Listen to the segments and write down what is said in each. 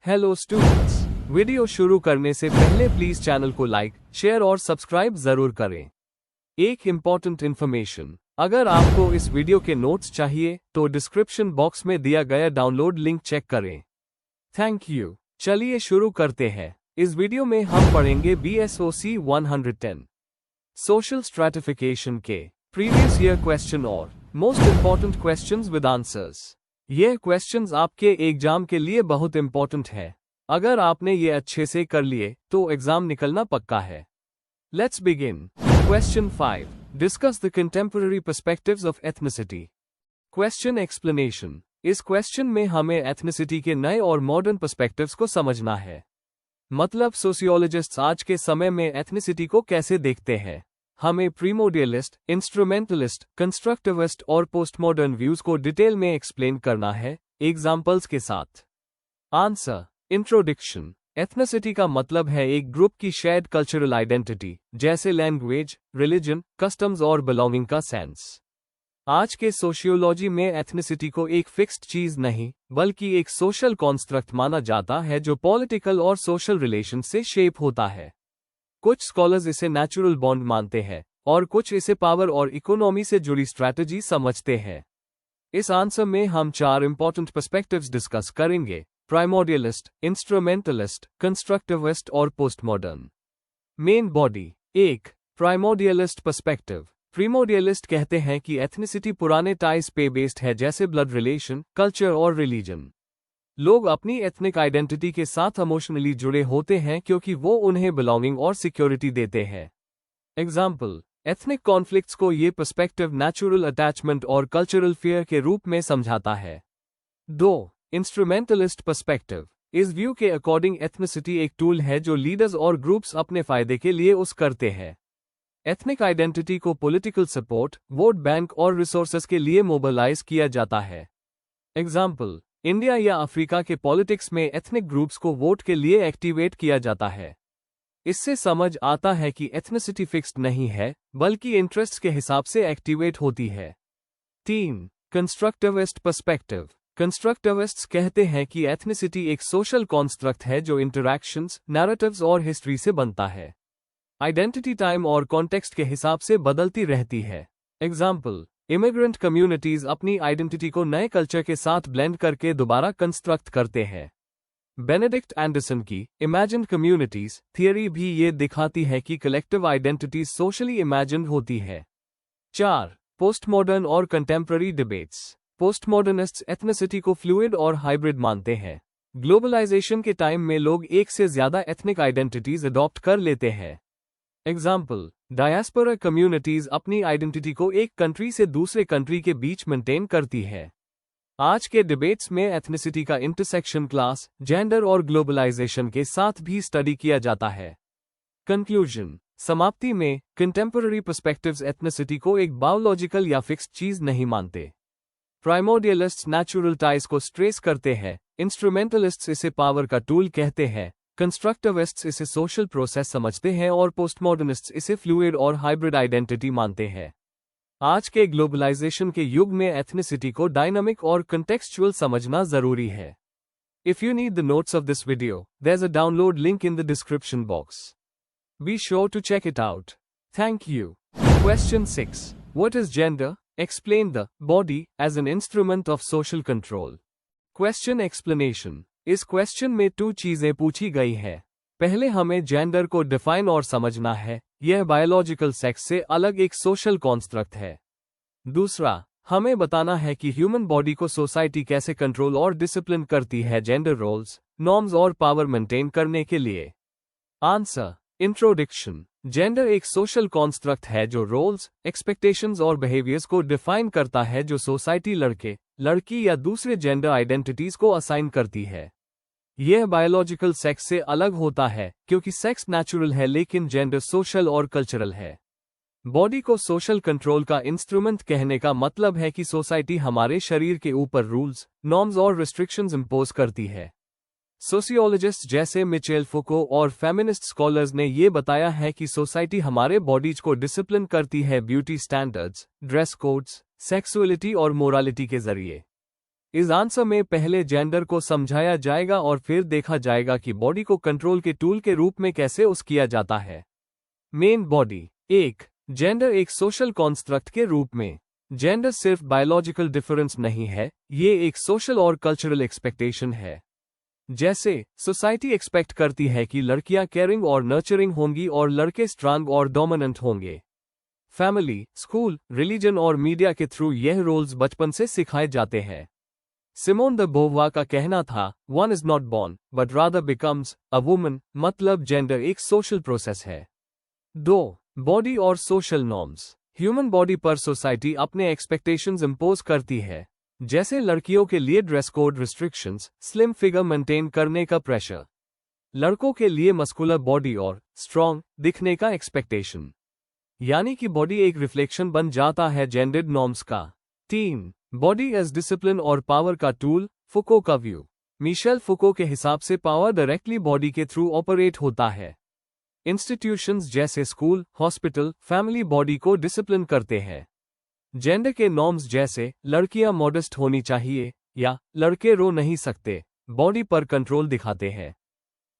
Hello students, video शुरू करने से पहले प्लीज चैनल को लाइक, शेयर और सब्सक्राइब जरूर करें। एक इम्पॉर्टेंट इन्फॉर्मेशन, अगर आपको इस वीडियो के नोट्स चाहिए तो डिस्क्रिप्शन बॉक्स में दिया गया डाउनलोड लिंक चेक करें। Thank you. चलिए शुरू करते हैं। इस वीडियो में हम पढ़ेंगे BSOC 110 सोशल स्ट्रैटिफिकेशन के प्रीवियस ईयर क्वेश्चन और most important questions with answers. ये क्वेश्चंस आपके एग्जाम के लिए बहुत इंपॉर्टेंट है। अगर आपने ये अच्छे से कर लिए तो एग्जाम निकलना पक्का है। Let's begin. Question 5, discuss the contemporary perspectives of ethnicity. Question explanation. इस क्वेश्चन में हमें एथनिसिटी के नए और मॉडर्न पर्सपेक्टिव्स को समझना है। मतलब सोशियोलॉजिस्ट्स आज के समय में एथनिसिटी को कैसे देखते हैं। हमें प्रीमोडियलिस्ट, इंस्ट्रूमेंटलिस्ट, कंस्ट्रक्टिविस्ट और पोस्टमॉडर्न व्यूज को डिटेल में एक्सप्लेन करना है, एग्जाम्पल्स के साथ। आंसर। इंट्रोडक्शन। एथनिसिटी का मतलब है एक ग्रुप की शेयर्ड कल्चरल आइडेंटिटी, जैसे लैंग्वेज, रिलीजन, कस्टम्स और बिलोंगिंग का सेंस। आज के सोशियोलॉजी में एथनिसिटी को एक फिक्स्ड चीज नहीं बल्कि एक सोशल कॉन्स्ट्रक्ट माना जाता है जो पॉलिटिकल और सोशल रिलेशन से शेप होता है। कुछ स्कॉलर्स इसे नेचुरल बॉन्ड मानते हैं और कुछ इसे पावर और इकोनॉमी से जुड़ी स्ट्रैटेजी समझते हैं। इस आंसर में हम 4 इंपॉर्टेंट पर्सपेक्टिव्स डिस्कस करेंगे: प्राइमोडियलिस्ट, इंस्ट्रूमेंटलिस्ट, कंस्ट्रक्टिविस्ट और पोस्टमॉडर्न। Main body. 1. प्राइमोडियलिस्ट पर्सपेक्टिव। प्रीमोडियलिस्ट कहते हैं कि एथनिसिटी पुराने टाइज पे बेस्ड है, जैसे ब्लड रिलेशन, कल्चर और रिलीजन। लोग अपनी एथनिक आइडेंटिटी के साथ इमोशनली जुड़े होते हैं क्योंकि वो उन्हें बिलोंगिंग और सिक्योरिटी देते हैं। एग्जाम्पल, एथनिक कॉन्फ्लिक्ट्स को ये पर्सपेक्टिव नेचुरल अटैचमेंट और कल्चरल फियर के रूप में समझाता है। 2. Instrumentalist perspective. इस व्यू के अकॉर्डिंग एथनिसिटी एक टूल है जो लीडर्स और ग्रुप्स अपने फायदे के लिए यूज करते हैं। एथनिक आइडेंटिटी को पॉलिटिकल सपोर्ट, वोट बैंक और रिसोर्सेज के लिए मोबिलाइज किया जाता है। एग्जाम्पल, इंडिया या अफ्रीका के पॉलिटिक्स में एथनिक ग्रुप्स को वोट के लिए एक्टिवेट किया जाता है। इससे समझ आता है कि एथनिसिटी फिक्स्ड नहीं है बल्कि इंटरेस्ट के हिसाब से एक्टिवेट होती है। 3. Constructivist perspective. कंस्ट्रक्टिविस्ट्स कहते हैं कि एथनिसिटी एक सोशल कॉन्स्ट्रक्ट है जो इंटरैक्शंस, नैरेटिव्स और हिस्ट्री से बनता है। आइडेंटिटी टाइम और कॉन्टेक्स्ट के हिसाब से बदलती रहती है। एग्जाम्पल, इमिग्रेंट कम्युनिटीज अपनी आइडेंटिटी को नए कल्चर के साथ ब्लेंड करके दोबारा कंस्ट्रक्ट करते हैं। बेनेडिक्ट एंडरसन की इमेजिन्ड कम्युनिटीज थियरी भी ये दिखाती है कि कलेक्टिव आइडेंटिटीज सोशली इमेजिन्ड होती है। 4. पोस्टमॉडर्न और कंटेम्पररी डिबेट्स। पोस्टमॉडर्निस्ट्स एथनिसिटी को फ्लूइड और हाइब्रिड मानते हैं। ग्लोबलाइजेशन के टाइम में लोग एक से ज्यादा एथनिक आइडेंटिटीज अडॉप्ट कर लेते हैं। एग्जाम्पल, डायस्पोरा कम्युनिटीज अपनी आइडेंटिटी को एक कंट्री से दूसरे कंट्री के बीच मेंटेन करती है। आज के डिबेट्स में एथनिसिटी का इंटरसेक्शन क्लास, जेंडर और ग्लोबलाइजेशन के साथ भी स्टडी किया जाता है। कंक्लूजन। समाप्ति में, कंटेम्पररी पर्सपेक्टिव्स एथनिसिटी को एक बायोलॉजिकल या फिक्स्ड चीज नहीं मानते। प्राइमोडियलिस्ट्स नेचुरल टाइज को स्ट्रेस करते हैं, इंस्ट्रूमेंटलिस्ट्स इसे पावर का टूल कहते हैं, कंस्ट्रक्टिविस्ट्स इसे सोशल प्रोसेस समझते हैं और पोस्टमॉडर्निस्ट्स इसे फ्लूइड और हाइब्रिड आइडेंटिटी मानते हैं। आज के ग्लोबलाइजेशन के युग में एथनिसिटी को डायनामिक और कंटेक्सचुअल समझना जरूरी है। If you need the notes of this video, there is a download link in the description box. Be sure to check it out. Thank you. Question 6, what is gender? Explain the body as an instrument of social control. Question explanation. इस क्वेश्चन में 2 चीजें पूछी गई है। पहले हमें gender को डिफाइन और समझना है, यह बायोलॉजिकल सेक्स से अलग एक सोशल कॉन्स्ट्रक्ट है। दूसरा, हमें बताना है कि ह्यूमन बॉडी को सोसाइटी कैसे कंट्रोल और डिसिप्लिन करती है जेंडर रोल्स, नॉर्म्स और पावर मेंटेन करने के लिए। आंसर। इंट्रोडक्शन। जेंडर एक सोशल कॉन्स्ट्रक्ट है जो रोल्स, एक्सपेक्टेशंस और बिहेवियर्स को डिफाइन करता है जो सोसाइटी लड़के, लड़की या दूसरे जेंडर आइडेंटिटीज को असाइन करती है। यह बायोलॉजिकल सेक्स से अलग होता है क्योंकि सेक्स नेचुरल है लेकिन जेंडर सोशल और कल्चरल है। बॉडी को सोशल कंट्रोल का इंस्ट्रूमेंट कहने का मतलब है कि सोसाइटी हमारे शरीर के ऊपर रूल्स, नॉर्म्स और रिस्ट्रिक्शंस इंपोज करती है। सोशियोलॉजिस्ट जैसे मिचेल फुको और फेमिनिस्ट स्कॉलर्स ने ये बताया है कि सोसाइटी हमारे बॉडीज को डिसिप्लिन करती है beauty standards, dress codes, sexuality और मोरालिटी के जरिए। इस आंसर में पहले जेंडर को समझाया जाएगा और फिर देखा जाएगा कि बॉडी को कंट्रोल के टूल के रूप में कैसे यूज किया जाता है। Main body. एक, जेंडर एक सोशल कॉन्स्ट्रक्ट के रूप में। जेंडर सिर्फ बायोलॉजिकल डिफरेंस नहीं है, ये एक सोशल और कल्चरल एक्सपेक्टेशन है। जैसे सोसाइटी एक्सपेक्ट करती है कि लड़कियां केयरिंग और नर्चरिंग होंगी और लड़के स्ट्रांग और डोमिनेंट होंगे। फैमिली, स्कूल, रिलीजन और मीडिया के थ्रू यह रोल्स बचपन से सिखाए जाते हैं। सिमोन द बोववा का कहना था, one is not born but rather becomes a woman, मतलब जेंडर एक सोशल प्रोसेस है। 2. बॉडी और सोशल नॉर्म्स। ह्यूमन बॉडी पर सोसाइटी अपने एक्सपेक्टेशंस इंपोज करती है, जैसे लड़कियों के लिए dress code restrictions, slim figure maintain करने का प्रेशर। लड़कों के लिए मस्कुलर बॉडी और स्ट्रॉन्ग दिखने का एक्सपेक्टेशन। यानी कि बॉडी एक रिफ्लेक्शन बन जाता है जेंडर्ड नॉर्म्स का। 3. बॉडी एज डिसिप्लिन और पावर का टूल। फुको का व्यू। मिशेल फुको के हिसाब से पावर डायरेक्टली बॉडी के थ्रू ऑपरेट होता है। इंस्टीट्यूशंस जैसे स्कूल, हॉस्पिटल, फैमिली बॉडी को डिसिप्लिन करते हैं। जेंडर के नॉर्म्स जैसे लड़कियां मॉडेस्ट होनी चाहिए या लड़के रो नहीं सकते, बॉडी पर कंट्रोल दिखाते हैं।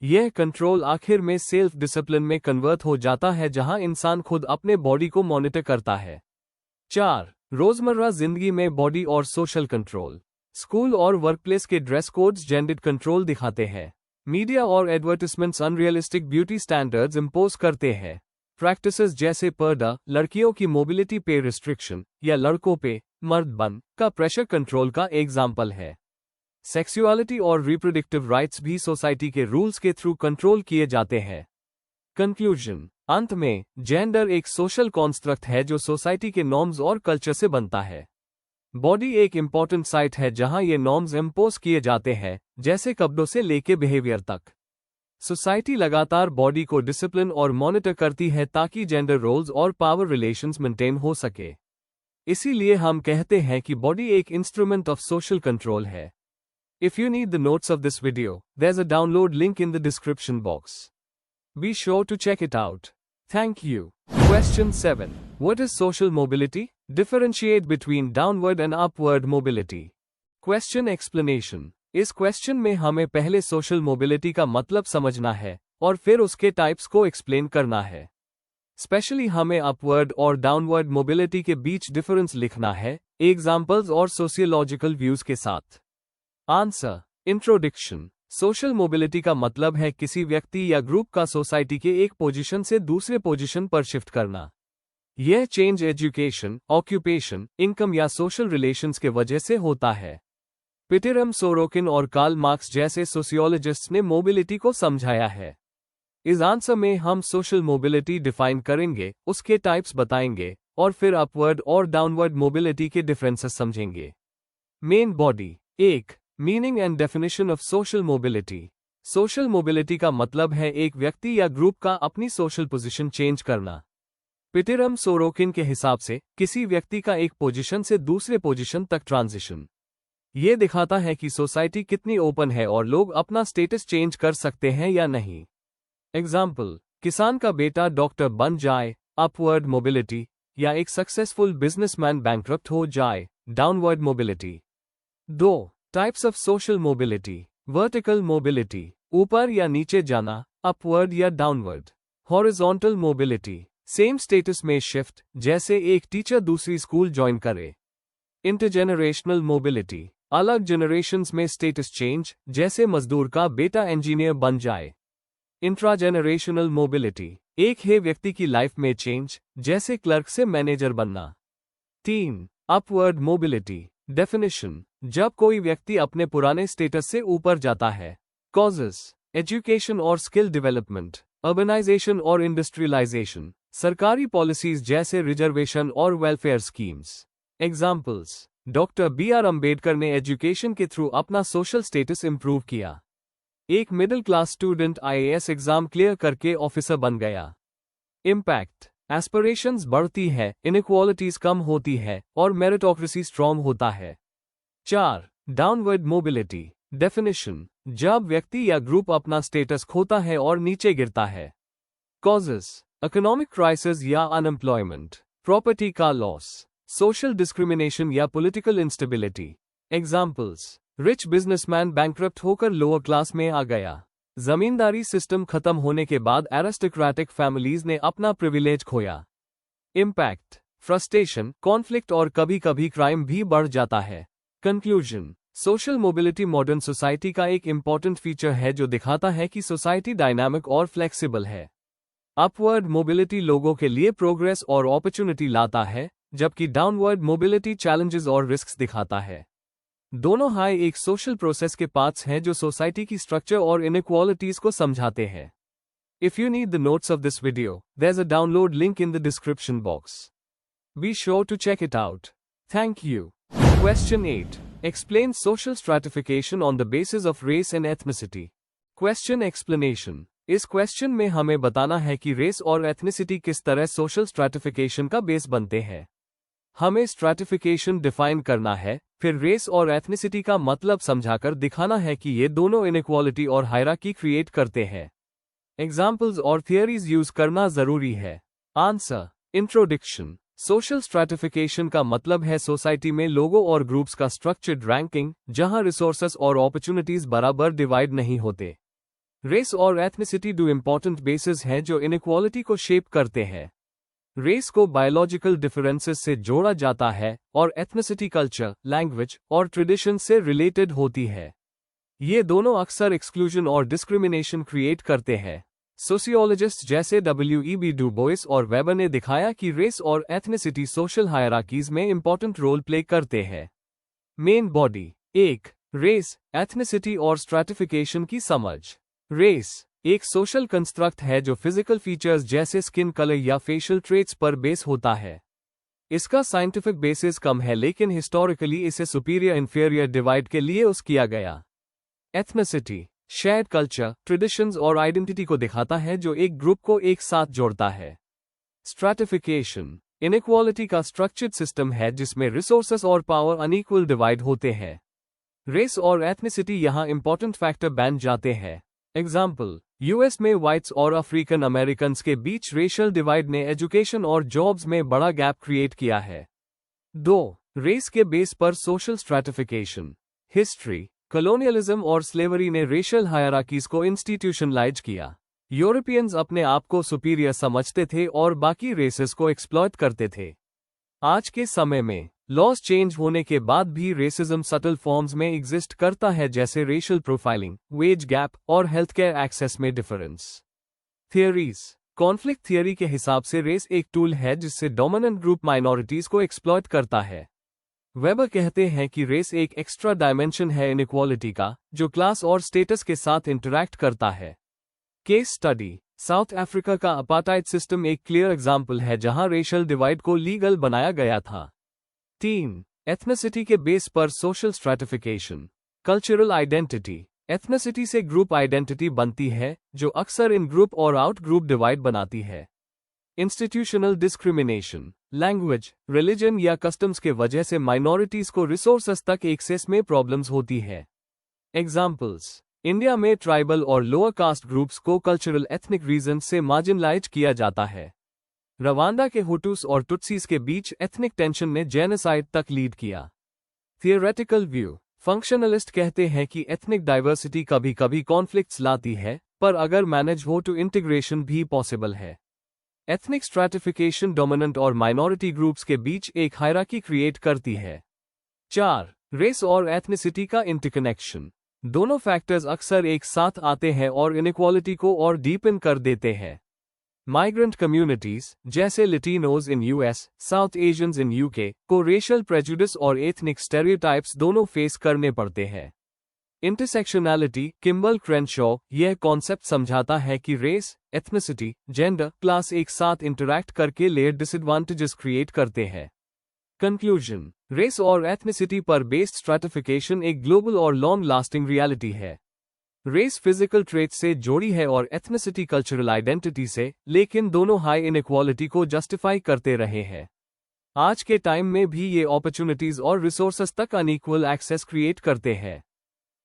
यह कंट्रोल आखिर में सेल्फ डिसिप्लिन में कन्वर्ट हो जाता है, जहां इंसान खुद अपने बॉडी को मॉनिटर करता है। 4. रोजमर्रा जिंदगी में बॉडी और सोशल कंट्रोल। स्कूल और वर्कप्लेस के ड्रेस कोड्स जेंडर्ड कंट्रोल दिखाते हैं। मीडिया और advertisements unrealistic beauty standards impose करते हैं। प्रैक्टिसेस जैसे पर्दा, लड़कियों की मोबिलिटी पे रिस्ट्रिक्शन या लड़कों पे मर्द बन का प्रेशर कंट्रोल का एग्जाम्पल है। सेक्सुअलिटी और रिप्रोडक्टिव राइट्स भी सोसाइटी के रूल्स के थ्रू कंट्रोल किए जाते हैं। कंक्लूजन। अंत में, जेंडर एक सोशल कॉन्स्ट्रक्ट है जो सोसाइटी के नॉर्म्स और कल्चर से बनता है। बॉडी एक इंपॉर्टेंट साइट है जहां ये नॉर्म्स इंपोज किए जाते हैं, जैसे कपड़ों से लेके बिहेवियर तक। सोसाइटी लगातार बॉडी को डिसिप्लिन और मॉनिटर करती है ताकि जेंडर रोल्स और पावर रिलेशंस मेंटेन हो सके। इसीलिए हम कहते हैं कि बॉडी एक इंस्ट्रूमेंट ऑफ सोशल कंट्रोल है। If you need the notes of this video, there's a download link in the description box. Be sure to check it out. Thank you. Question 7. What is social mobility? Differentiate between downward and upward mobility. Question explanation. इस क्वेश्चन में हमें पहले social mobility का मतलब समझना है और फिर उसके टाइप्स को एक्सप्लेन करना है। स्पेशली हमें अपवर्ड और डाउनवर्ड मोबिलिटी के बीच डिफरेंस लिखना है, एग्जाम्पल्स और सोशियोलॉजिकल व्यूज के साथ। आंसर। इंट्रोडक्शन। सोशल मोबिलिटी का मतलब है किसी व्यक्ति या ग्रुप का सोसाइटी के एक पोजीशन से दूसरे पोजीशन पर शिफ्ट करना। यह चेंज एजुकेशन, ऑक्यूपेशन, इनकम या सोशल रिलेशंस के वजह से होता है। पीटर सोरोकिन और कार्ल मार्क्स जैसे सोशियोलॉजिस्ट्स ने मोबिलिटी को समझाया है। इस आंसर में हम सोशल मोबिलिटी डिफाइन करेंगे, उसके टाइप्स बताएंगे और फिर अपवर्ड और डाउनवर्ड मोबिलिटी के डिफरेंसेस समझेंगे। Main body. 1. Meaning and definition of social mobility. Social mobility का मतलब है एक व्यक्ति या ग्रुप का अपनी सोशल पोजीशन चेंज करना। पीटर सोरोकिन के हिसाब से किसी व्यक्ति का एक पोजीशन से दूसरे पोजीशन तक ट्रांजिशन। ये दिखाता है कि सोसाइटी कितनी ओपन है और लोग अपना स्टेटस चेंज कर सकते हैं या नहीं। एग्जाम्पल, किसान का बेटा डॉक्टर बन जाए, अपवर्ड मोबिलिटी, या एक सक्सेसफुल बिजनेसमैन बैंकरप्ट हो जाए, downward mobility. 2. Types of social mobility. Vertical mobility, ऊपर या नीचे जाना, अपवर्ड या downward. Horizontal mobility, same status में शिफ्ट, जैसे एक टीचर दूसरी स्कूल ज्वाइन करे। इंटरजेनरेशनल मोबिलिटी, अलग जनरेशंस में स्टेटस चेंज, जैसे मजदूर का बेटा इंजीनियर बन जाए। इंट्राजेनरेशनल मोबिलिटी, एक ही व्यक्ति की लाइफ में चेंज, जैसे क्लर्क से मैनेजर बनना। 3. Upward mobility. डेफिनेशन, जब कोई व्यक्ति अपने पुराने स्टेटस से ऊपर जाता है। कॉजेस, एजुकेशन और स्किल डेवलपमेंट, अर्बनाइजेशन और इंडस्ट्रियलाइजेशन, सरकारी पॉलिसीज जैसे रिजर्वेशन और welfare schemes. Examples, doctor B.R. Ambedkar ने एजुकेशन के थ्रू अपना सोशल स्टेटस इंप्रूव किया। एक middle class student IAS exam clear करके ऑफिसर बन गया। इम्पैक्ट, एस्पिरेशंस बढ़ती है, इनइक्वालिटीज कम होती है और मेरिटोक्रेसी स्ट्रॉन्ग होता है। 4. Downward mobility. डेफिनेशन, जब व्यक्ति या ग्रुप अपना स्टेटस खोता है और नीचे गिरता है। कॉजेस, इकोनॉमिक क्राइसिस या अनएम्प्लॉयमेंट, प्रॉपर्टी का लॉस, सोशल डिस्क्रिमिनेशन या political instability. Examples, rich businessman bankrupt होकर लोअर क्लास में आ गया। जमींदारी सिस्टम खत्म होने के बाद एरिस्टोक्रेटिक फैमिलीज ने अपना प्रिविलेज खोया। इम्पैक्ट, फ्रस्ट्रेशन, कॉन्फ्लिक्ट और कभी कभी क्राइम भी बढ़ जाता है। Conclusion, social mobility modern society का एक इंपॉर्टेंट फीचर है जो दिखाता है कि सोसाइटी डायनामिक और फ्लेक्सिबल है। अपवर्ड मोबिलिटी लोगों के लिए प्रोग्रेस और अपॉर्चुनिटी लाता है, जबकि डाउनवर्ड मोबिलिटी चैलेंजेस और रिस्क्स दिखाता है। दोनों हाई एक सोशल प्रोसेस के पार्ट्स हैं जो सोसाइटी की स्ट्रक्चर और इनइक्वालिटीज को समझाते हैं। If you need the notes of this video, there's a download link in the description box. Be sure to check it out. Thank you. Question 8. Explain social stratification on the basis of race and ethnicity. Question explanation. इस क्वेश्चन में हमें बताना है कि race और ethnicity किस तरह सोशल स्ट्रैटिफिकेशन का बेस बनते हैं। हमें स्ट्रैटिफिकेशन डिफाइन करना है, फिर रेस और एथनिसिटी का मतलब समझाकर दिखाना है कि ये दोनों इनइक्वालिटी और हायरार्की क्रिएट करते हैं। एग्जाम्पल्स और थियरीज यूज करना जरूरी है। Answer, introduction. सोशल स्ट्रैटिफिकेशन का मतलब है सोसाइटी में लोगों और ग्रुप्स का स्ट्रक्चर्ड रैंकिंग, जहां रिसोर्सेस और अपॉर्चुनिटीज बराबर डिवाइड नहीं होते। रेस और एथनिसिटी दो इंपॉर्टेंट बेसिस हैं जो इनइक्वालिटी को शेप करते हैं। रेस को बायोलॉजिकल डिफरेंसेस से जोड़ा जाता है और एथनिसिटी कल्चर, लैंग्वेज और ट्रेडिशन से रिलेटेड होती है। ये दोनों अक्सर एक्सक्लूजन और डिस्क्रिमिनेशन क्रिएट करते हैं। सोशियोलॉजिस्ट जैसे W.E.B. डू बोइस और वेबर ने दिखाया कि रेस और एथनिसिटी सोशल हायरार्कीज में इंपॉर्टेंट रोल प्ले करते हैं। Main body. 1. रेस, एथनिसिटी और स्ट्रैटिफिकेशन की समझ। रेस एक सोशल कंस्ट्रक्ट है जो फिजिकल फीचर्स जैसे स्किन कलर या फेशियल ट्रेट्स पर बेस होता है। इसका साइंटिफिक बेसिस कम है, लेकिन हिस्टोरिकली इसे सुपीरियर इंफीरियर डिवाइड के लिए यूज किया गया। एथनिसिटी शेयर्ड कल्चर, ट्रेडिशंस और आइडेंटिटी को दिखाता है जो एक ग्रुप को एक साथ जोड़ता है। स्ट्रैटिफिकेशन इनइक्वालिटी का स्ट्रक्चर्ड सिस्टम है जिसमें रिसोर्सेस और पावर अनइक्वल डिवाइड होते हैं। रेस और एथनिसिटी यहां इंपॉर्टेंट फैक्टर बन जाते हैं। एग्जाम्पल, यूएस में व्हाइट्स और अफ्रीकन अमेरिकन्स के बीच रेशियल डिवाइड ने एजुकेशन और जॉब्स में बड़ा गैप क्रिएट किया है। 2. रेस के बेस पर सोशल स्ट्रैटिफिकेशन। हिस्ट्री, कॉलोनियलिज्म और स्लेवरी ने रेशियल हायरार्कीज को इंस्टीट्यूशनलाइज किया। यूरोपियंस अपने आप को सुपीरियर समझते थे और बाकी रेसेस को एक्सप्लॉइट करते थे। आज के समय में लॉज चेंज होने के बाद भी रेसिज्म सटल फॉर्म्स में एग्जिस्ट करता है, जैसे रेशियल प्रोफाइलिंग, वेज गैप और हेल्थ केयर एक्सेस में डिफरेंस। थियरीज, कॉन्फ्लिक्ट थियरी के हिसाब से रेस एक टूल है जिससे डोमिनेंट ग्रुप माइनॉरिटीज को एक्सप्लॉइट करता है। वेबर कहते हैं कि रेस एक एक्स्ट्रा डायमेंशन है इनइक्वालिटी का, जो क्लास और स्टेटस के साथ इंटरैक्ट करता है। केस स्टडी, साउथ अफ्रीका का अपार्टाइड सिस्टम एक क्लियर एग्जाम्पल है जहां रेशियल डिवाइड को लीगल बनाया गया था। 3. एथनिसिटी के बेस पर social stratification. Cultural identity, ethnicity से ग्रुप आइडेंटिटी बनती है जो अक्सर इन ग्रुप और आउट ग्रुप डिवाइड बनाती है। इंस्टीट्यूशनल डिस्क्रिमिनेशन, लैंग्वेज, रिलीजन या कस्टम्स के वजह से माइनॉरिटीज को रिसोर्सेस तक एक्सेस में प्रॉब्लम्स होती है। एग्जाम्पल्स, इंडिया में ट्राइबल और लोअर कास्ट ग्रुप्स को कल्चरल एथनिक रीजन से मार्जिनलाइज किया जाता है। रवांडा के हुटूस और टुत्सीज के बीच एथनिक टेंशन ने जेनोसाइड तक लीड किया। थियोरेटिकल व्यू, फंक्शनलिस्ट कहते हैं कि एथनिक डाइवर्सिटी कभी कभी कॉन्फ्लिक्ट्स लाती है, पर अगर मैनेज हो तो इंटीग्रेशन भी पॉसिबल है। एथनिक स्ट्रैटिफिकेशन डोमिनेंट और माइनॉरिटी ग्रुप्स के बीच एक हायरार्की क्रिएट करती है। 4. रेस और एथनिसिटी का इंटरकनेक्शन, दोनों फैक्टर्स अक्सर एक साथ आते हैं और इनइक्वालिटी को और डीपन कर देते हैं। माइग्रेंट कम्युनिटीज जैसे Latinos in US, South Asians in UK को रेशियल प्रेजुडिस और एथनिक स्टेरियोटाइप्स दोनों फेस करने पड़ते हैं। इंटरसेक्शनैलिटी, किम्बल क्रेनशॉ यह कॉन्सेप्ट समझाता है कि रेस, एथनिसिटी, जेंडर, क्लास एक साथ इंटरैक्ट करके लेयर डिसएडवांटेजेस क्रिएट करते हैं। कंक्लूजन, रेस और एथनिसिटी पर बेस्ड स्ट्रैटिफिकेशन एक ग्लोबल और लॉन्ग लास्टिंग रियलिटी है। रेस फिजिकल ट्रेट से जोड़ी है और एथनिसिटी कल्चरल आइडेंटिटी से, लेकिन दोनों हाई इनइक्वालिटी को जस्टिफाई करते रहे हैं। आज के टाइम में भी ये अपॉर्चुनिटीज और रिसोर्सेस तक अनइक्वल एक्सेस क्रिएट करते हैं।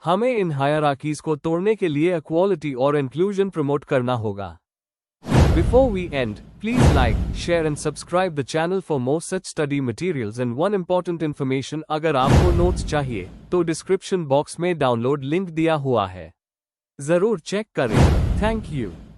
हमें इन हायरार्कीज को तोड़ने के लिए इक्वालिटी और इंक्लूजन प्रमोट करना होगा। Before we end, please like, share and subscribe the channel for more such study materials and one important information अगर आपको नोट्स चाहिए तो डिस्क्रिप्शन बॉक्स में डाउनलोड लिंक दिया हुआ है, जरूर चेक करें। Thank you.